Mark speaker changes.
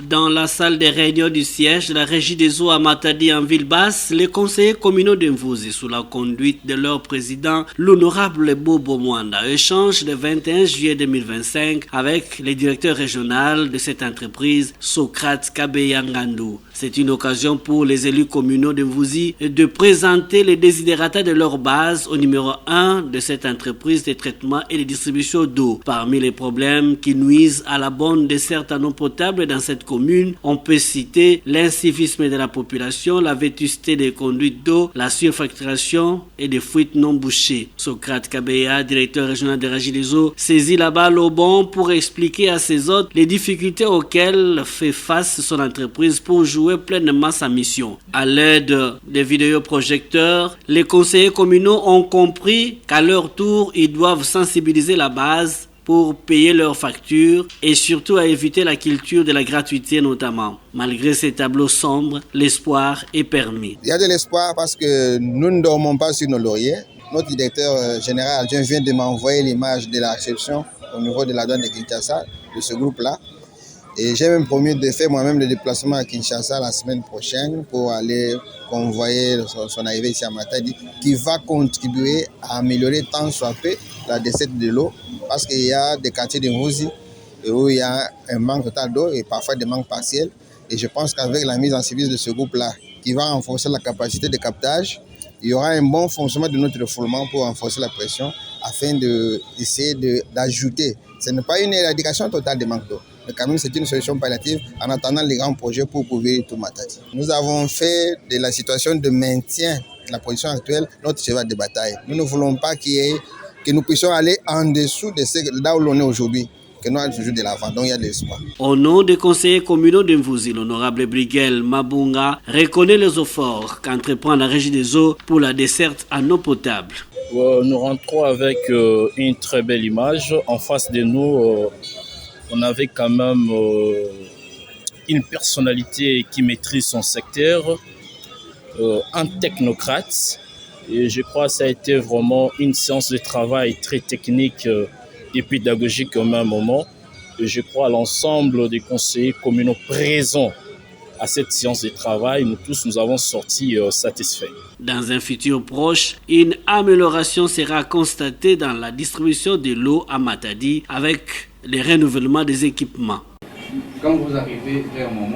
Speaker 1: Dans la salle des réunions du siège de la Régie des eaux à Matadi en ville basse, les conseillers communaux d'Mvouzi, sous la conduite de leur président, l'honorable Bobo Mwanda, échangent le 21 juillet 2025 avec le directeur régional de cette entreprise, Socrate Kabeya Ngandou. C'est une occasion pour les élus communaux d'Mvouzi de présenter les désidératas de leur base au numéro 1 de cette entreprise de traitement et de distribution d'eau. Parmi les problèmes qui nuisent à la bonne desserte en eau potable dans cette commune, on peut citer l'incivisme de la population, la vétusté des conduites d'eau, la surfacturation et des fuites non bouchées. Socrate Kabeya, directeur régional de Régie des eaux, saisit la balle au bon pour expliquer à ses hôtes les difficultés auxquelles fait face son entreprise pour jouer pleinement sa mission. À l'aide des vidéoprojecteurs, les conseillers communaux ont compris qu'à leur tour, ils doivent sensibiliser la base pour payer leurs factures et surtout à éviter la culture de la gratuité notamment. Malgré ces tableaux sombres, l'espoir est permis.
Speaker 2: Il y a de l'espoir parce que nous ne dormons pas sur nos lauriers. Notre directeur général adjoint vient de m'envoyer l'image de la réception au niveau de la douane de Kinshasa, de ce groupe-là. Et j'ai même promis de faire moi-même le déplacement à Kinshasa la semaine prochaine pour aller convoyer son arrivée ici à Matadi, qui va contribuer à améliorer tant soit peu la desserte de l'eau, parce qu'il y a des quartiers de Mvouzi où il y a un manque total d'eau et parfois des manques partiels. Et je pense qu'avec la mise en service de ce groupe-là, qui va renforcer la capacité de captage, il y aura un bon fonctionnement de notre refoulement pour renforcer la pression afin d'essayer d'ajouter. Ce n'est pas une éradication totale des manques d'eau, mais quand même c'est une solution palliative en attendant les grands projets pour couvrir tout Matadi. Nous avons fait de la situation de maintien de la position actuelle notre cheval de bataille. Nous ne voulons pas que nous puissions aller en dessous de là où l'on est aujourd'hui, que nous allons toujours de l'avant, donc il y a de l'espoir.
Speaker 1: Au nom des conseillers communaux d'Mvouzi, l'honorable Briguel Mabunga reconnaît les efforts qu'entreprend la Régie des eaux pour la desserte en eau potable.
Speaker 3: Nous rentrons avec une très belle image. En face de nous, on avait quand même une personnalité qui maîtrise son secteur, un technocrate. Et je crois que ça a été vraiment une séance de travail très technique et pédagogique au même moment. Et je crois à l'ensemble des conseillers communaux présents à cette séance de travail, nous tous nous avons sorti satisfaits.
Speaker 1: Dans un futur proche, une amélioration sera constatée dans la distribution de l'eau à Matadi avec le renouvellement des équipements.
Speaker 4: Quand vous arrivez vers un moment